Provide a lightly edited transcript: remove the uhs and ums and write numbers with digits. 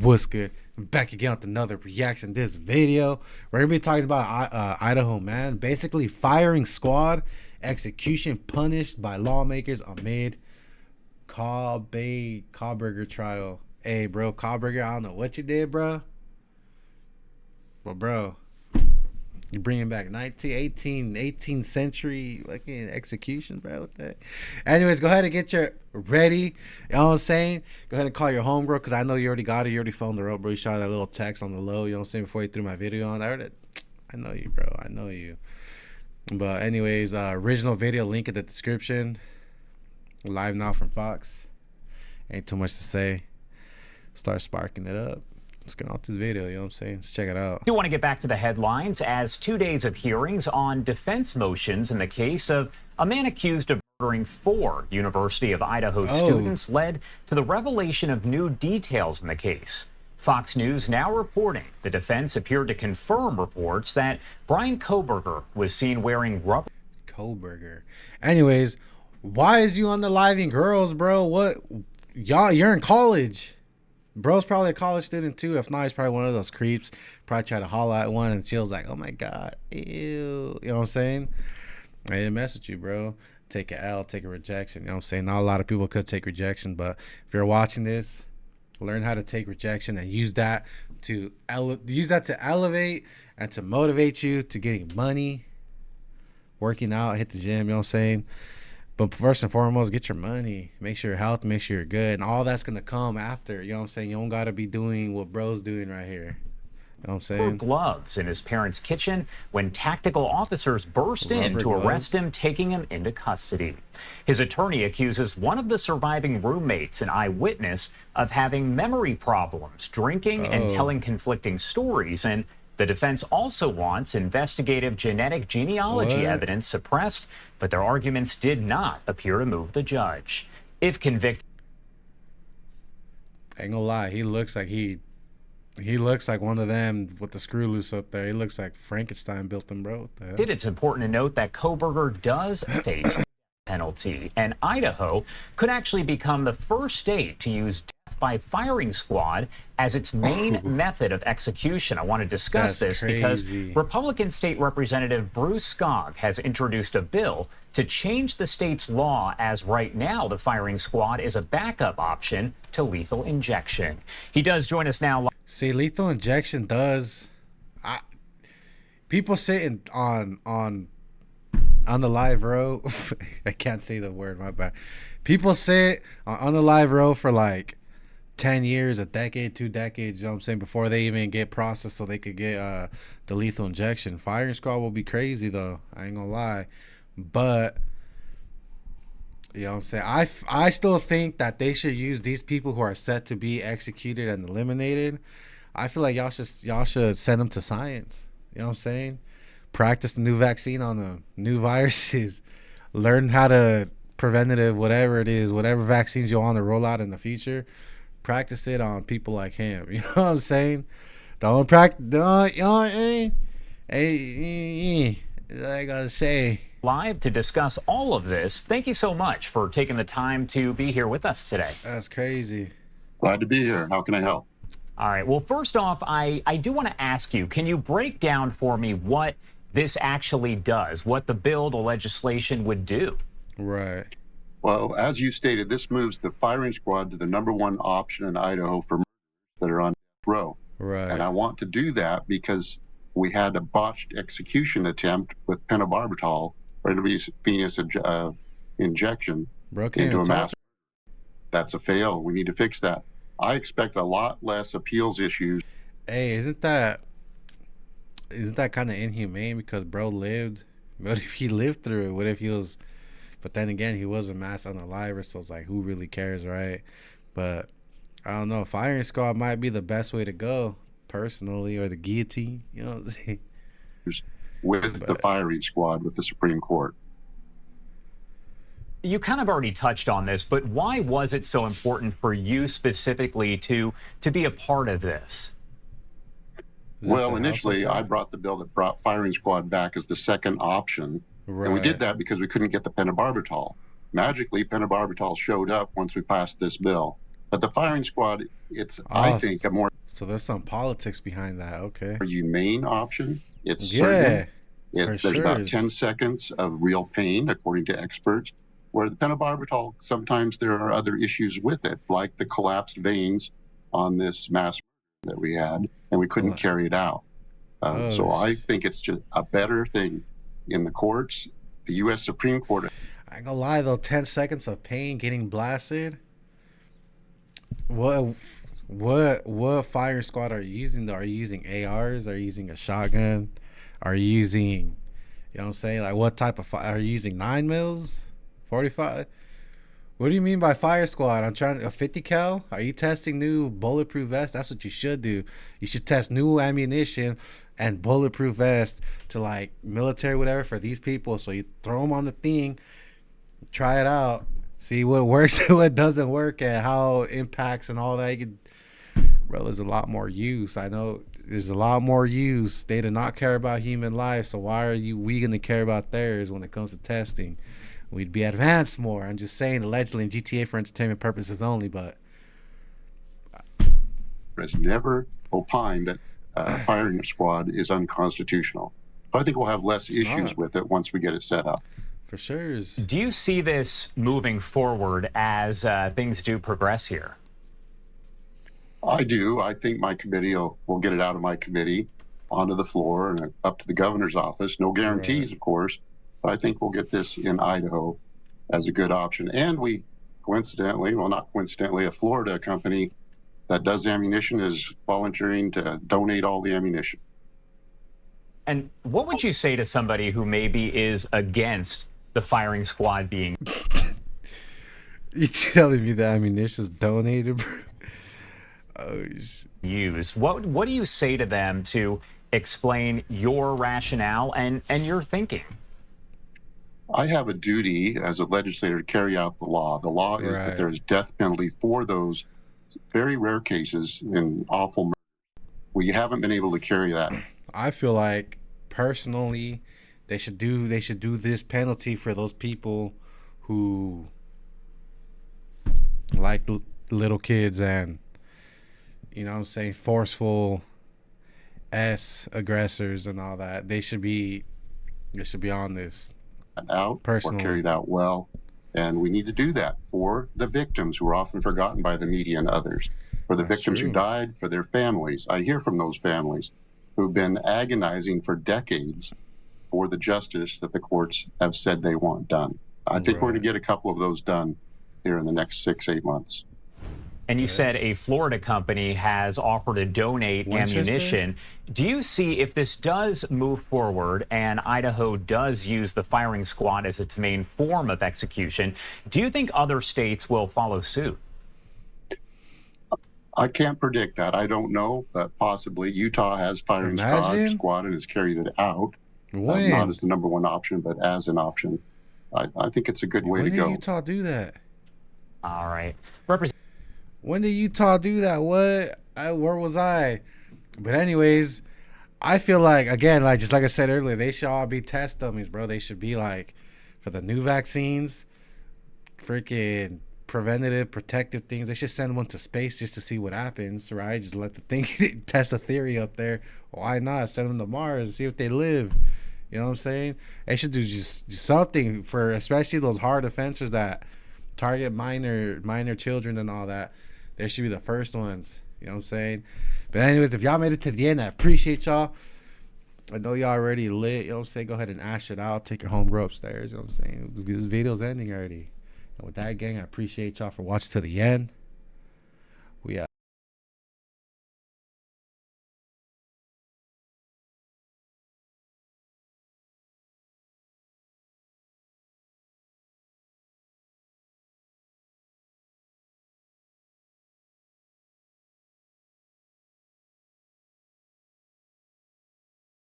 What's good? I'm back again with another reaction to this video. We're gonna be talking about Idaho man, basically firing squad, execution punished by lawmakers amid Kohberger trial. Hey, bro, Kohberger, I don't know what you did, bro. But bro, you bringing back 18th century fucking execution, bro. With that. Anyways, go ahead and get your ready. You know what I'm saying? Go ahead and call your homegirl, because I know you already got it. You already phoned her up, bro. You shot that little text on the low, you know what I'm saying, before you threw my video on. I know you, bro. I know you. But anyways, original video link in the description. Live now from Fox. Ain't too much to say. Start sparking it up. Let's get off this video, you know what I'm saying? Let's check it out. I do want to get back to the headlines, as 2 days of hearings on defense motions in the case of a man accused of murdering 4 University of Idaho students led to the revelation of new details in the case. Fox News now reporting the defense appeared to confirm reports that Brian Kohberger was seen wearing rubber. Kohberger. Anyways, why is you on the living girls, bro? What? Y'all, you're in college. Bro's probably a college student too. If not, he's probably one of those creeps. Probably try to holler at one and chill's like, oh my God, ew. You know what I'm saying? I didn't mess with you, bro. Take an L, take a rejection. You know what I'm saying? Not a lot of people could take rejection, but if you're watching this, learn how to take rejection and use that to elevate and to motivate you to getting money, working out, hit the gym, you know what I'm saying? But first and foremost, get your money. Make sure you're healthy, make sure you're good. And all that's going to come after. You know what I'm saying? You don't got to be doing what bro's doing right here. You know what I'm saying? Gloves in his parents' kitchen when tactical officers burst in to arrest him, taking him into custody. His attorney accuses one of the surviving roommates, an eyewitness, of having memory problems, drinking, and telling conflicting stories. And the defense also wants investigative genetic genealogy evidence suppressed, but their arguments did not appear to move the judge. If convicted, I ain't gonna lie, he looks like one of them with the screw loose up there. He looks like Frankenstein built him, bro. it's important to note that Kohberger does face a penalty, and Idaho could actually become the first state to use by firing squad as its main method of execution. I want to discuss this because Republican State Representative Bruce Skog has introduced a bill to change the state's law, as right now the firing squad is a backup option to lethal injection. He does join us now. See, lethal injection does. People sitting on the live row. I can't say the word, my bad. People sit on the live row for like 10 years, a decade, 2 decades, you know what I'm saying, before they even get processed so they could get the lethal injection. Firing squad will be crazy though, I ain't gonna lie. But you know what I'm saying, I still think that they should use these people who are set to be executed and eliminated. I feel like y'all should send them to science, you know what I'm saying, practice the new vaccine on them, new viruses, learn how to preventative, whatever it is, whatever vaccines you want to roll out in the future, practice it on people like him. You know what I'm saying? Don't practice. Don't, you know, I gotta say. Live to discuss all of this. Thank you so much for taking the time to be here with us today. That's crazy. Glad to be here. How can I help? All right. Well, first off, I do want to ask you, can you break down for me what this actually does, what the bill, the legislation would do? Right. Well, as you stated, this moves the firing squad to the #1 option in Idaho for murders that are on death row. Right. And I want to do that because we had a botched execution attempt with pentobarbital, or intravenous injection into a mass. That's a fail. We need to fix that. I expect a lot less appeals issues. Hey, isn't that kind of inhumane? Because bro lived. What if he lived through it? What if he was? But then again, he was a mass unaliver, so it's like, who really cares, right? But I don't know. Firing squad might be the best way to go, personally, or the guillotine. You know what I'm saying? With the firing squad with the Supreme Court. You kind of already touched on this, but why was it so important for you specifically to be a part of this? Well, initially, I brought the bill that brought firing squad back as the second option. Right. And we did that because we couldn't get the pentobarbital. Magically, pentobarbital showed up once we passed this bill. But the firing squad, it's, I think, a more so there's some politics behind that. Okay. humane option. It's Yeah, certain. for There's sure. about 10 seconds of real pain, according to experts, where the pentobarbital, sometimes there are other issues with it, like the collapsed veins on this mass that we had, and we couldn't carry it out. So I think it's just a better thing in the courts. The U.S. Supreme Court. I ain't gonna lie though, 10 seconds of pain getting blasted. What firing squad are you using though? Are you using ARs? Are you using a shotgun? Are you using, you know what I'm saying? Like what type of are you using 9mm? 45? What do you mean by fire squad? I'm trying a 50 cal. Are you testing new bulletproof vests? That's what you should do. You should test new ammunition and bulletproof vest to like military whatever for these people. So you throw them on the thing, try it out, see what works and what doesn't work, and how it impacts and all that. You could, bro, there's a lot more use. I know there's a lot more use. They do not care about human life, so why are we gonna care about theirs when it comes to testing? We'd be advanced more. I'm just saying, allegedly in GTA for entertainment purposes only, but has never opined that firing squad is unconstitutional. But I think we'll have less issues with it once we get it set up. For sure. Do you see this moving forward as things do progress here? I do. I think my committee will get it out of my committee onto the floor and up to the governor's office. No guarantees, of course, but I think we'll get this in Idaho as a good option. And we coincidentally, well, not coincidentally, a Florida company that does ammunition is volunteering to donate all the ammunition. And what would you say to somebody who maybe is against the firing squad being You telling me the ammunition's donated, bro? used? What do you say to them to explain your rationale and your thinking? I have a duty as a legislator to carry out the law. The law is that there is death penalty for those very rare cases in awful murder. We haven't been able to carry that. I feel like personally they should do this penalty for those people who like little kids and, you know what I'm saying, forceful aggressors and all that. They should be on this out personally. Or carried out well, and we need to do that for the victims who are often forgotten by the media and others, for the victims who died, for their families. I hear from those families who've been agonizing for decades for the justice that the courts have said they want done. I think we're going to get a couple of those done here in the next 6-8 months. And you said a Florida company has offered to donate ammunition. Do you see, if this does move forward and Idaho does use the firing squad as its main form of execution, do you think other states will follow suit? I can't predict that. I don't know, but possibly. Utah has firing squad and has carried it out. Not as the number one option, but as an option. I think it's a good way to go. When did Utah do that? All right. When did Utah do that? Where was I? But anyways, I feel like, again, like just like I said earlier, they should all be test dummies, bro. They should be like, for the new vaccines, freaking preventative, protective things. They should send one to space just to see what happens, right? Just let the thing test a theory up there. Why not send them to Mars and see if they live? You know what I'm saying? They should do just something for especially those hard offenses that target minor children and all that. They should be the first ones. You know what I'm saying? But anyways, if y'all made it to the end, I appreciate y'all. I know y'all already lit. You know what I'm saying? Go ahead and ash it out. Take your homebrew upstairs. You know what I'm saying? This video's ending already. And with that, gang, I appreciate y'all for watching to the end.